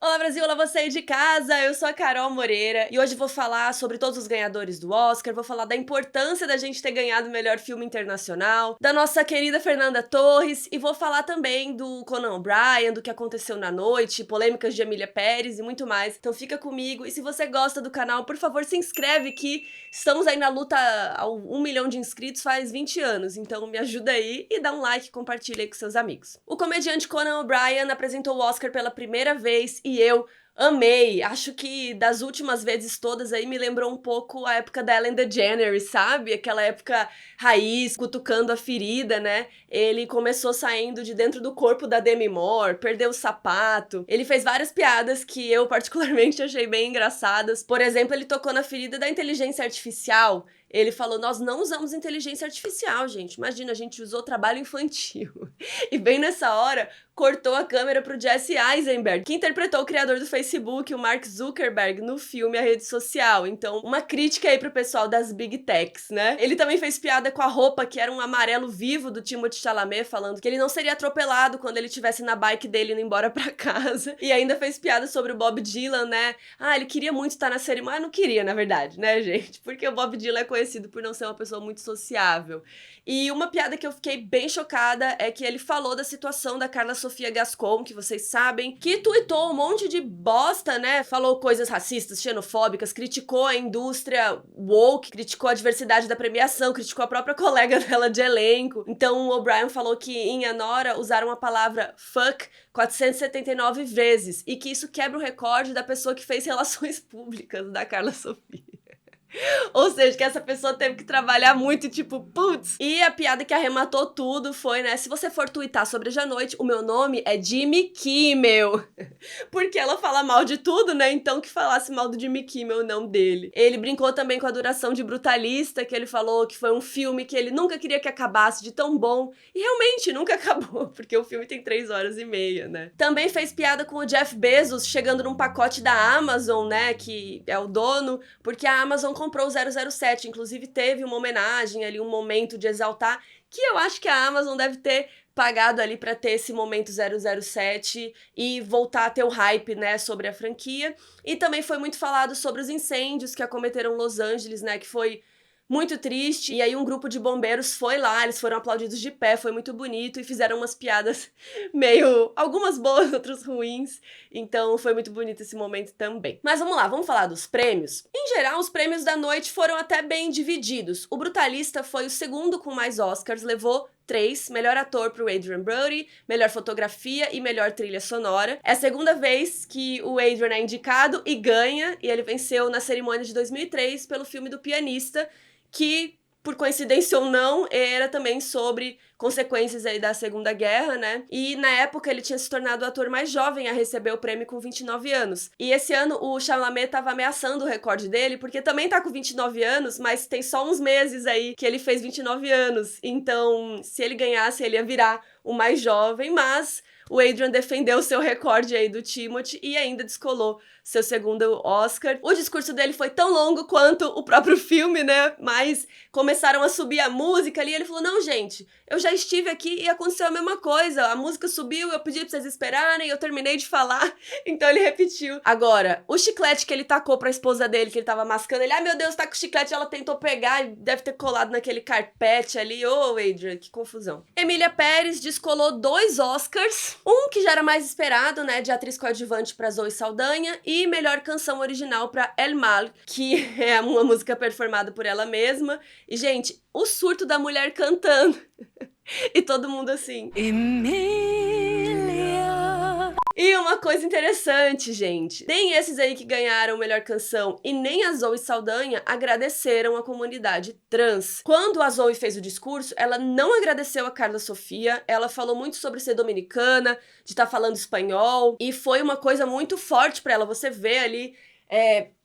Olá Brasil, olá você aí de casa, eu sou a Carol Moreira e hoje vou falar sobre todos os ganhadores do Oscar, vou falar da importância da gente ter ganhado o melhor filme internacional, da nossa querida Fernanda Torres e vou falar também do Conan O'Brien, do que aconteceu na noite, polêmicas de Emília Pérez e muito mais. Então fica comigo e se você gosta do canal, por favor se inscreve que estamos aí na luta ao 1 milhão de inscritos faz 20 anos, então me ajuda aí e dá um like e compartilha aí com seus amigos. O comediante Conan O'Brien apresentou o Oscar pela primeira vez e eu amei. Acho que das últimas vezes todas aí me lembrou um pouco a época da Ellen DeGeneres, sabe? Aquela época raiz, cutucando a ferida, né? Ele começou saindo de dentro do corpo da Demi Moore, perdeu o sapato. Ele fez várias piadas que eu particularmente achei bem engraçadas. Por exemplo, ele tocou na ferida da inteligência artificial. Ele falou, nós não usamos inteligência artificial, gente. Imagina, a gente usou trabalho infantil. E bem nessa hora, cortou a câmera pro Jesse Eisenberg, que interpretou o criador do Facebook, o Mark Zuckerberg, no filme A Rede Social. Então, uma crítica aí pro pessoal das Big Techs, né? Ele também fez piada com a roupa, que era um amarelo vivo do Timothée Chalamet, falando que ele não seria atropelado quando ele estivesse na bike dele indo embora pra casa. E ainda fez piada sobre o Bob Dylan, né? Ah, ele queria muito estar na cerimônia. Não queria, na verdade, né, gente? Porque o Bob Dylan é conhecido por não ser uma pessoa muito sociável. E uma piada que eu fiquei bem chocada é que ele falou da situação da Carla Sofia Gascon, que vocês sabem, que tuitou um monte de bosta, né? Falou coisas racistas, xenofóbicas, criticou a indústria woke, criticou a diversidade da premiação, criticou a própria colega dela de elenco. Então o O'Brien falou que em Anora usaram a palavra fuck 479 vezes e que isso quebra o recorde da pessoa que fez relações públicas da Carla Sofia. Ou seja, que essa pessoa teve que trabalhar muito, tipo, putz. E a piada que arrematou tudo foi, né, se você for twittar sobre hoje à noite, o meu nome é Jimmy Kimmel. Porque ela fala mal de tudo, né, então que falasse mal do Jimmy Kimmel, não dele. Ele brincou também com a duração de Brutalista, que ele falou que foi um filme que ele nunca queria que acabasse de tão bom. E realmente, nunca acabou, porque o filme tem 3 horas e meia, né. Também fez piada com o Jeff Bezos, chegando num pacote da Amazon, né, que é o dono, porque a Amazon comprou o 007, inclusive teve uma homenagem ali, um momento de exaltar, que eu acho que a Amazon deve ter pagado ali pra ter esse momento 007 e voltar a ter o hype, né, sobre a franquia. E também foi muito falado sobre os incêndios que acometeram Los Angeles, né, que foi muito triste, e aí um grupo de bombeiros foi lá, eles foram aplaudidos de pé, foi muito bonito, e fizeram umas piadas meio... algumas boas, outras ruins, então foi muito bonito esse momento também. Mas vamos lá, vamos falar dos prêmios? Em geral, os prêmios da noite foram até bem divididos. O Brutalista foi o segundo com mais Oscars, levou 3, melhor ator pro Adrien Brody, melhor fotografia e melhor trilha sonora. É a segunda vez que o Adrien é indicado e ganha, e ele venceu na cerimônia de 2003 pelo filme do Pianista, que, por coincidência ou não, era também sobre consequências aí da Segunda Guerra, né? E na época ele tinha se tornado o ator mais jovem a receber o prêmio com 29 anos. E esse ano o Chalamet tava ameaçando o recorde dele, porque também tá com 29 anos, mas tem só uns meses aí que ele fez 29 anos. Então, se ele ganhasse, ele ia virar o mais jovem, mas o Adrien defendeu seu recorde aí do Timothée e ainda descolou seu segundo Oscar. O discurso dele foi tão longo quanto o próprio filme, né? Mas começaram a subir a música ali e ele falou, não, gente, eu já estive aqui e aconteceu a mesma coisa. A música subiu, eu pedi pra vocês esperarem, eu terminei de falar. Então ele repetiu. Agora, o chiclete que ele tacou pra esposa dele, que ele tava mascando, ele, ai meu Deus, tá com chiclete, ela tentou pegar e deve ter colado naquele carpete ali. Ô, Adrien, que confusão. Emília Pérez descolou 2 Oscars. Um que já era mais esperado, né, de atriz coadjuvante pra Zoe Saldanha e melhor canção original pra El Mal, que é uma música performada por ela mesma. E, gente, o surto da mulher cantando. E todo mundo assim... Emília... E uma coisa interessante, gente. Nem esses aí que ganharam melhor canção e nem a Zoe Saldanha agradeceram a comunidade trans. Quando a Zoe fez o discurso, ela não agradeceu a Carla Sofia, ela falou muito sobre ser dominicana, de estar falando espanhol, e foi uma coisa muito forte pra ela. Você vê ali...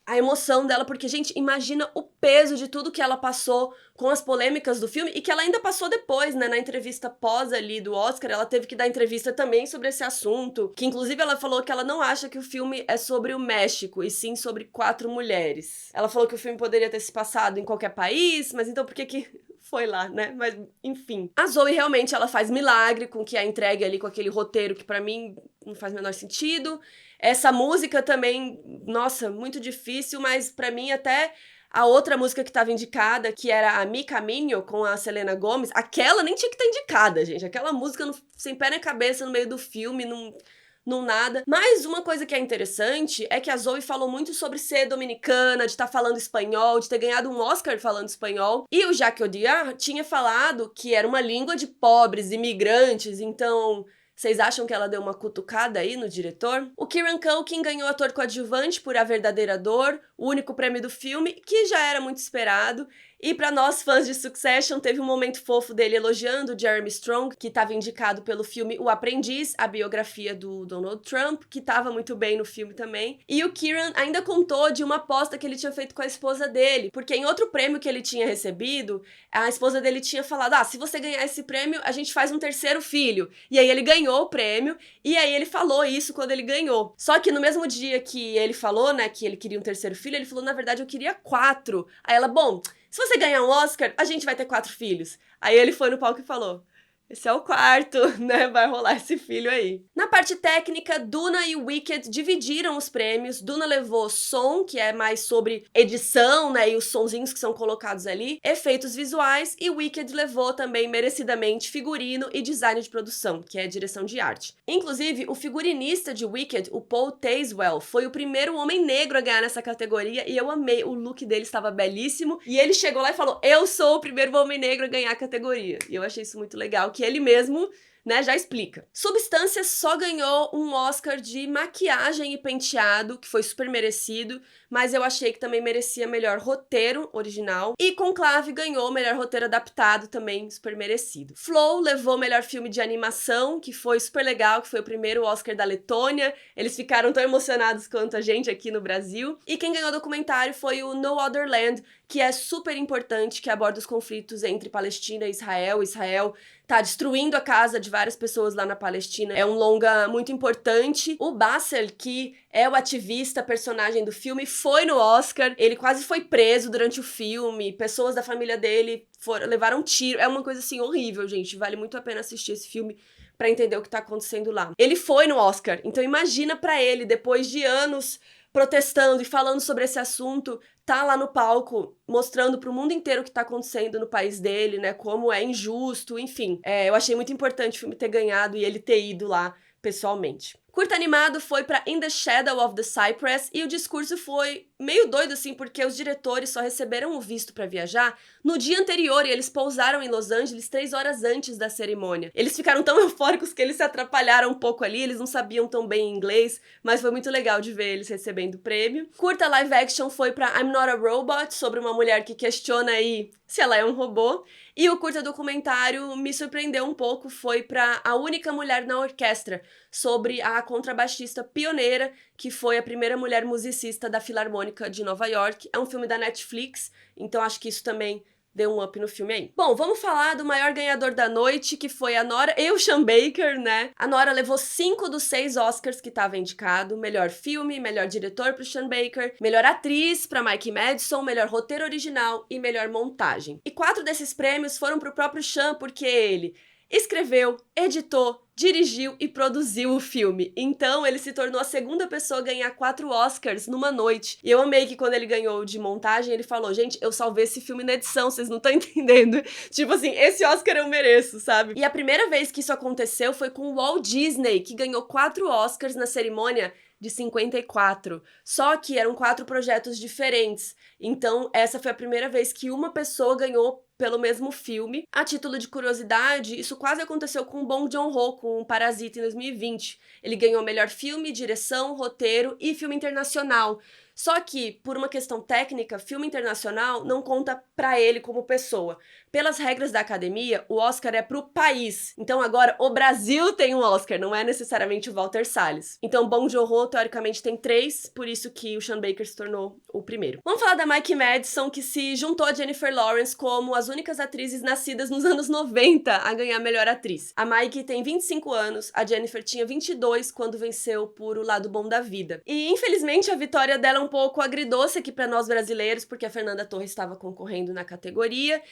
a emoção dela, porque, gente, imagina o peso de tudo que ela passou com as polêmicas do filme e que ela ainda passou depois, né, na entrevista pós ali do Oscar, ela teve que dar entrevista também sobre esse assunto, que inclusive ela falou que ela não acha que o filme é sobre o México, e sim sobre 4 mulheres. Ela falou que o filme poderia ter se passado em qualquer país, mas então por que foi lá, né? Mas, enfim. A Zoe realmente, ela faz milagre com que a entregue ali com aquele roteiro que pra mim não faz o menor sentido. Essa música também, nossa, muito difícil, mas pra mim até a outra música que tava indicada, que era a Mi Caminho, com a Selena Gomez, aquela nem tinha que estar indicada, gente. Aquela música sem pé nem cabeça no meio do filme, não nada. Mas uma coisa que é interessante é que a Zoe falou muito sobre ser dominicana, de estar falando espanhol, de ter ganhado um Oscar falando espanhol. E o Jacques Audiard tinha falado que era uma língua de pobres, imigrantes, então... Vocês acham que ela deu uma cutucada aí no diretor? O Kieran Culkin ganhou ator coadjuvante por A Verdadeira Dor, o único prêmio do filme, que já era muito esperado. E pra nós fãs de Succession, teve um momento fofo dele elogiando o Jeremy Strong, que estava indicado pelo filme O Aprendiz, a biografia do Donald Trump, que estava muito bem no filme também. E o Kieran ainda contou de uma aposta que ele tinha feito com a esposa dele, porque em outro prêmio que ele tinha recebido, a esposa dele tinha falado, se você ganhar esse prêmio, a gente faz um terceiro filho. E aí ele ganhou o prêmio, e aí ele falou isso quando ele ganhou. Só que no mesmo dia que ele falou, né, que ele queria um terceiro filho, ele falou, na verdade, eu queria 4. Aí ela, bom... Se você ganhar um Oscar, a gente vai ter 4 filhos. Aí ele foi no palco e falou, esse é o 4º, né? Vai rolar esse filho aí. Na parte técnica, Duna e Wicked dividiram os prêmios. Duna levou som, que é mais sobre edição, né? E os sonzinhos que são colocados ali. Efeitos visuais. E Wicked levou também, merecidamente, figurino e design de produção, que é direção de arte. Inclusive, o figurinista de Wicked, o Paul Tazewell, foi o primeiro homem negro a ganhar nessa categoria. E eu amei. O look dele estava belíssimo. E ele chegou lá e falou, eu sou o primeiro homem negro a ganhar a categoria. E eu achei isso muito legal, que ele mesmo, né, já explica. Substância só ganhou um Oscar de maquiagem e penteado, que foi super merecido, mas eu achei que também merecia melhor roteiro original. E Conclave ganhou melhor roteiro adaptado, também super merecido. Flow levou melhor filme de animação, que foi super legal, que foi o primeiro Oscar da Letônia. Eles ficaram tão emocionados quanto a gente aqui no Brasil. E quem ganhou documentário foi o No Other Land, que é super importante, que aborda os conflitos entre Palestina e Israel. Israel tá destruindo a casa de várias pessoas lá na Palestina. É um longa muito importante. O Bassel, que é o ativista, personagem do filme, foi no Oscar. Ele quase foi preso durante o filme. Pessoas da família dele levaram tiro. É uma coisa, assim, horrível, gente. Vale muito a pena assistir esse filme pra entender o que tá acontecendo lá. Ele foi no Oscar. Então imagina pra ele, depois de anos protestando e falando sobre esse assunto, tá lá no palco mostrando pro mundo inteiro o que tá acontecendo no país dele, né, como é injusto, enfim. Eu achei muito importante o filme ter ganhado e ele ter ido lá pessoalmente. Curta animado foi pra In the Shadow of the Cypress e o discurso foi meio doido assim, porque os diretores só receberam o visto pra viajar no dia anterior e eles pousaram em Los Angeles 3 horas antes da cerimônia. Eles ficaram tão eufóricos que eles se atrapalharam um pouco ali, eles não sabiam tão bem inglês, mas foi muito legal de ver eles recebendo o prêmio. Curta live action foi pra I'm Not a Robot, sobre uma mulher que questiona aí se ela é um robô. E o curta documentário me surpreendeu um pouco, foi pra A Única Mulher na Orquestra, sobre a contrabaixista pioneira, que foi a primeira mulher musicista da Filarmônica de Nova York. É um filme da Netflix, então acho que isso também deu um up no filme aí. Bom, vamos falar do maior ganhador da noite, que foi a Nora e o Sean Baker, né? A Nora levou 5 dos 6 Oscars que estava indicado. Melhor filme, melhor diretor pro Sean Baker, melhor atriz pra Mikey Madison, melhor roteiro original e melhor montagem. E 4 desses prêmios foram pro próprio Sean, porque ele escreveu, editou, dirigiu e produziu o filme. Então, ele se tornou a segunda pessoa a ganhar 4 Oscars numa noite. E eu amei que quando ele ganhou de montagem, ele falou, gente, eu salvei esse filme na edição, vocês não estão entendendo. Tipo assim, esse Oscar eu mereço, sabe? E a primeira vez que isso aconteceu foi com o Walt Disney, que ganhou 4 Oscars na cerimônia de 54. Só que eram 4 projetos diferentes. Então, essa foi a primeira vez que uma pessoa ganhou pelo mesmo filme. A título de curiosidade, isso quase aconteceu com o Bong Joon-ho, com Parasita em 2020. Ele ganhou melhor filme, direção, roteiro e filme internacional. Só que, por uma questão técnica, filme internacional não conta pra ele como pessoa. Pelas regras da academia, o Oscar é pro país. Então agora, o Brasil tem um Oscar, não é necessariamente o Walter Salles. Então, Bong Joon-ho, teoricamente, tem 3, por isso que o Sean Baker se tornou o primeiro. Vamos falar da Mikey Madison, que se juntou a Jennifer Lawrence como as únicas atrizes nascidas nos anos 90 a ganhar melhor atriz. A Mikey tem 25 anos, a Jennifer tinha 22 quando venceu por O Lado Bom da Vida. E, infelizmente, a vitória dela um pouco agridoce aqui pra nós brasileiros, porque a Fernanda Torres estava concorrendo na categoria.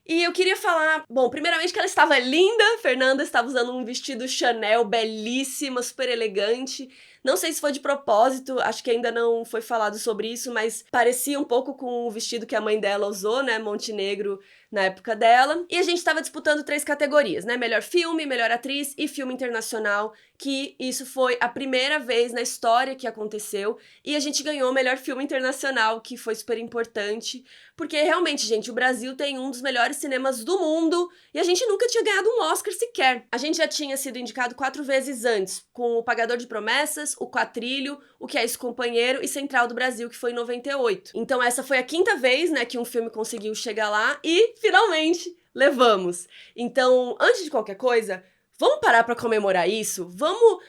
E eu queria falar, bom, primeiramente que ela estava linda, Fernanda estava usando um vestido Chanel belíssima, super elegante. Não sei se foi de propósito, acho que ainda não foi falado sobre isso, mas parecia um pouco com o vestido que a mãe dela usou, né, Montenegro, na época dela. E a gente estava disputando 3 categorias, né, melhor filme, melhor atriz e filme internacional, que isso foi a primeira vez na história que aconteceu, e a gente ganhou o melhor filme internacional, que foi super importante, porque realmente, gente, o Brasil tem um dos melhores cinemas do mundo, e a gente nunca tinha ganhado um Oscar sequer. A gente já tinha sido indicado 4 vezes antes, com O Pagador de Promessas, O Quatrilho, O Que É Isso, Companheiro e Central do Brasil, que foi em 98. Então essa foi a 5ª vez, né, que um filme conseguiu chegar lá e, finalmente, levamos. Então, antes de qualquer coisa, vamos parar pra comemorar isso? Vamos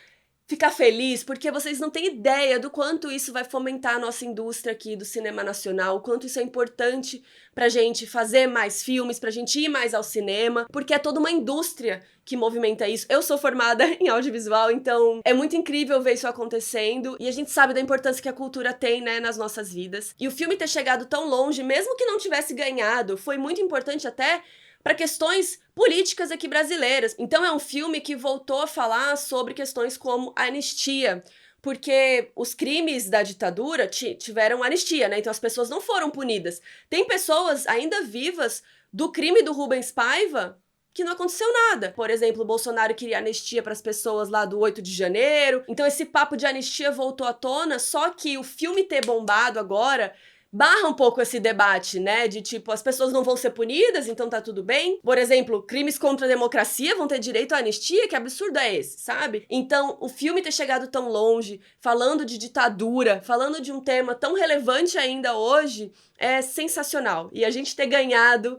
ficar feliz, porque vocês não têm ideia do quanto isso vai fomentar a nossa indústria aqui do cinema nacional, o quanto isso é importante pra gente fazer mais filmes, pra gente ir mais ao cinema, porque é toda uma indústria que movimenta isso. Eu sou formada em audiovisual, então é muito incrível ver isso acontecendo, e a gente sabe da importância que a cultura tem, né, nas nossas vidas. E o filme ter chegado tão longe, mesmo que não tivesse ganhado, foi muito importante até para questões políticas aqui brasileiras. Então é um filme que voltou a falar sobre questões como a anistia, porque os crimes da ditadura tiveram anistia, né? Então as pessoas não foram punidas. Tem pessoas ainda vivas do crime do Rubens Paiva que não aconteceu nada. Por exemplo, o Bolsonaro queria anistia para as pessoas lá do 8 de janeiro. Então esse papo de anistia voltou à tona, só que o filme ter bombado agora barra um pouco esse debate, né, de tipo, as pessoas não vão ser punidas, então tá tudo bem. Por exemplo, crimes contra a democracia vão ter direito à anistia? Que absurdo é esse, sabe? Então, o filme ter chegado tão longe, falando de ditadura, falando de um tema tão relevante ainda hoje, é sensacional. E a gente ter ganhado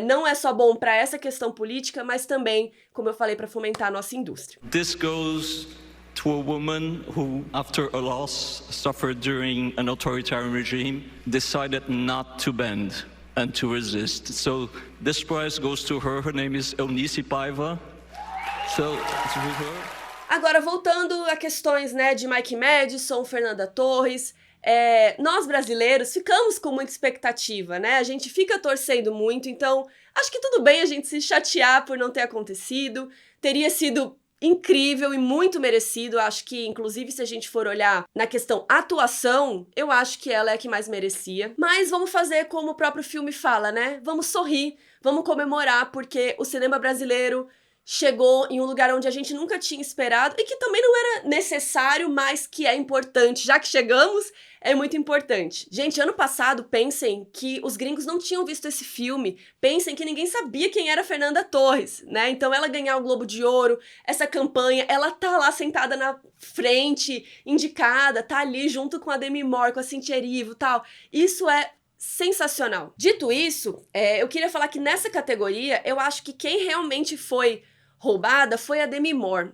não é só bom pra essa questão política, mas também, como eu falei, pra fomentar a nossa indústria. This goes to a woman who, after a loss suffered during an authoritarian regime, decided not to bend and to resist. So this prize goes to her. Her name is Eunice Paiva. So it's with her. Agora, voltando a questões, né, de Mike Madison, Fernanda Torres, nós brasileiros ficamos com muita expectativa, né? A gente fica torcendo muito, então acho que tudo bem a gente se chatear por não ter acontecido. Teria sido incrível e muito merecido. Acho que, inclusive, se a gente for olhar na questão atuação, eu acho que ela é a que mais merecia. Mas vamos fazer como o próprio filme fala, né? Vamos sorrir, vamos comemorar, porque o cinema brasileiro chegou em um lugar onde a gente nunca tinha esperado e que também não era necessário, mas que é importante. Já que chegamos, é muito importante. Gente, ano passado, pensem que os gringos não tinham visto esse filme. Pensem que ninguém sabia quem era Fernanda Torres, né? Então ela ganhar o Globo de Ouro, essa campanha, ela tá lá sentada na frente, indicada, tá ali junto com a Demi Moore, com a Cynthia Erivo e tal. Isso é sensacional. Dito isso, eu queria falar que nessa categoria, eu acho que quem realmente foi roubada foi a Demi Moore.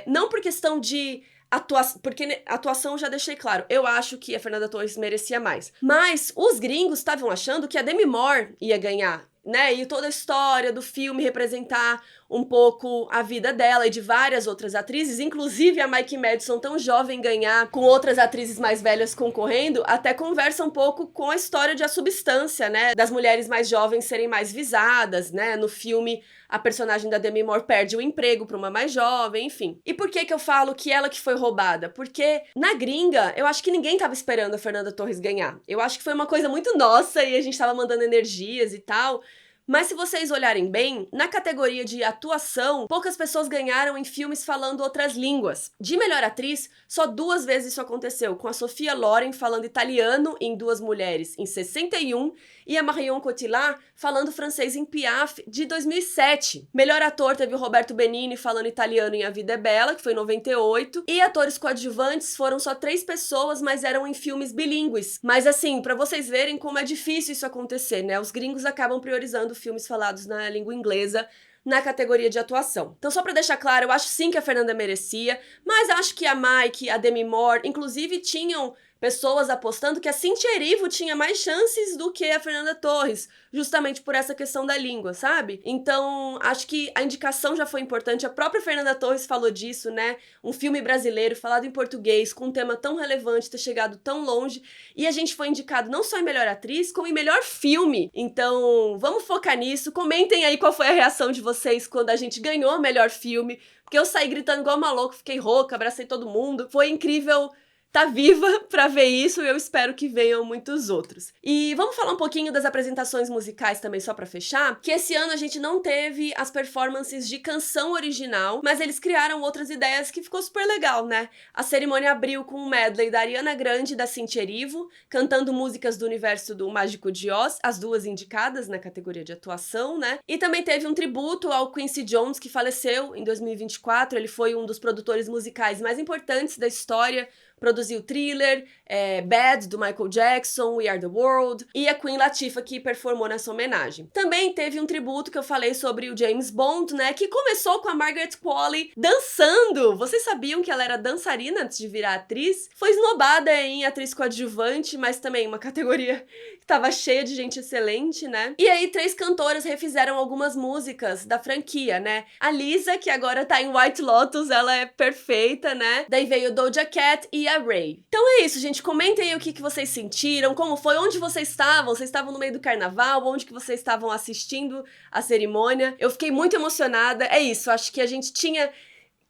Não por questão de atuação, porque atuação eu já deixei claro, eu acho que a Fernanda Torres merecia mais. Mas os gringos estavam achando que a Demi Moore ia ganhar, né? E toda a história do filme representar um pouco a vida dela e de várias outras atrizes, inclusive a Mike Madison, tão jovem, ganhar com outras atrizes mais velhas concorrendo, até conversa um pouco com a história de A Substância, né? Das mulheres mais jovens serem mais visadas, né? No filme, a personagem da Demi Moore perde o emprego para uma mais jovem, enfim. E por que eu falo que ela que foi roubada? Porque na gringa, eu acho que ninguém tava esperando a Fernanda Torres ganhar. Eu acho que foi uma coisa muito nossa e a gente tava mandando energias e tal. Mas se vocês olharem bem, na categoria de atuação, poucas pessoas ganharam em filmes falando outras línguas. De melhor atriz, só 2 vezes isso aconteceu, com a Sophia Loren falando italiano em Duas Mulheres, em 61, e a Marion Cotillard falando francês em Piaf, de 2007. Melhor ator teve o Roberto Benigni falando italiano em A Vida é Bela, que foi em 98, e atores coadjuvantes foram só 3 pessoas, mas eram em filmes bilíngues. Mas assim, pra vocês verem como é difícil isso acontecer, né? Os gringos acabam priorizando filmes falados na língua inglesa na categoria de atuação. Então, só pra deixar claro, eu acho sim que a Fernanda merecia, mas acho que a Mike, a Demi Moore, inclusive tinham pessoas apostando que a Cynthia Erivo tinha mais chances do que a Fernanda Torres, justamente por essa questão da língua, sabe? Então, acho que a indicação já foi importante, a própria Fernanda Torres falou disso, né? Um filme brasileiro falado em português, com um tema tão relevante, ter chegado tão longe, e a gente foi indicado não só em melhor atriz, como em melhor filme. Então, vamos focar nisso. Comentem aí qual foi a reação de vocês quando a gente ganhou o melhor filme, porque eu saí gritando igual uma louca, fiquei rouca, abracei todo mundo. Foi incrível tá viva pra ver isso, e eu espero que venham muitos outros. E vamos falar um pouquinho das apresentações musicais também, só pra fechar, que esse ano a gente não teve as performances de canção original, mas eles criaram outras ideias que ficou super legal, né? A cerimônia abriu com um medley da Ariana Grande e da Cynthia Erivo, cantando músicas do universo do Mágico de Oz, as duas indicadas na categoria de atuação, né? E também teve um tributo ao Quincy Jones, que faleceu em 2024, ele foi um dos produtores musicais mais importantes da história, produziu Thriller, Bad, do Michael Jackson, We Are The World, e a Queen Latifah, que performou nessa homenagem. Também teve um tributo que eu falei sobre o James Bond, né, que começou com a Margaret Qualley dançando. Vocês sabiam que ela era dançarina antes de virar atriz? Foi esnobada em atriz coadjuvante, mas também uma categoria que tava cheia de gente excelente, né? E aí, 3 cantoras refizeram algumas músicas da franquia, né? A Lisa, que agora tá em White Lotus, ela é perfeita, né? Daí veio Doja Cat e a Ray. Então é isso, gente. Comentem aí o que vocês sentiram, como foi, onde vocês estavam. Vocês estavam no meio do carnaval, onde que vocês estavam assistindo a cerimônia. Eu fiquei muito emocionada. É isso, acho que a gente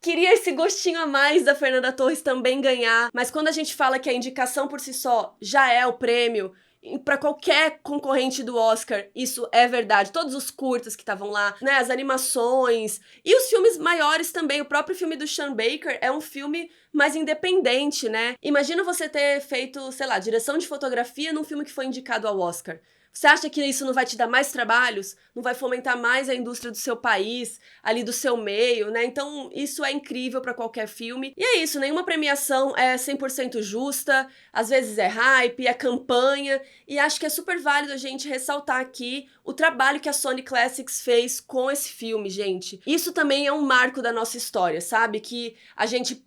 queria esse gostinho a mais da Fernanda Torres também ganhar, mas quando a gente fala que a indicação por si só já é o prêmio, para qualquer concorrente do Oscar, isso é verdade. Todos os curtas que estavam lá, né, as animações e os filmes maiores também. O próprio filme do Sean Baker é um filme mais independente, né? Imagina você ter feito, sei lá, direção de fotografia num filme que foi indicado ao Oscar. Você acha que isso não vai te dar mais trabalhos? Não vai fomentar mais a indústria do seu país, ali do seu meio, né? Então, isso é incrível pra qualquer filme. E é isso, nenhuma premiação é 100% justa, às vezes é hype, é campanha, e acho que é super válido a gente ressaltar aqui o trabalho que a Sony Classics fez com esse filme, gente. Isso também é um marco da nossa história, sabe? Que a gente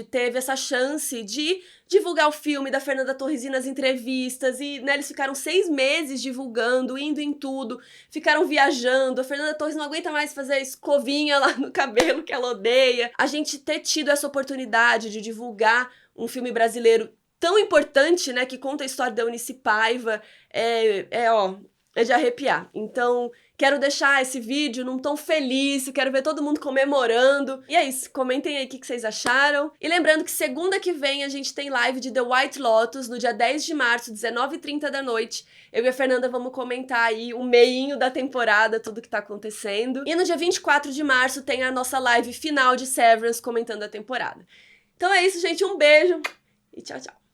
teve essa chance de divulgar o filme da Fernanda Torres nas entrevistas, e né, eles ficaram 6 meses divulgando, indo em tudo, ficaram viajando, a Fernanda Torres não aguenta mais fazer escovinha lá no cabelo que ela odeia. A gente ter tido essa oportunidade de divulgar um filme brasileiro tão importante, né, que conta a história da Eunice Paiva, é de arrepiar. Então, quero deixar esse vídeo num tom feliz, quero ver todo mundo comemorando. E é isso, comentem aí o que vocês acharam. E lembrando que segunda que vem a gente tem live de The White Lotus, no dia 10 de março, 19h30 da noite. Eu e a Fernanda vamos comentar aí o meinho da temporada, tudo que tá acontecendo. E no dia 24 de março tem a nossa live final de Severance, comentando a temporada. Então é isso, gente, um beijo e tchau, tchau.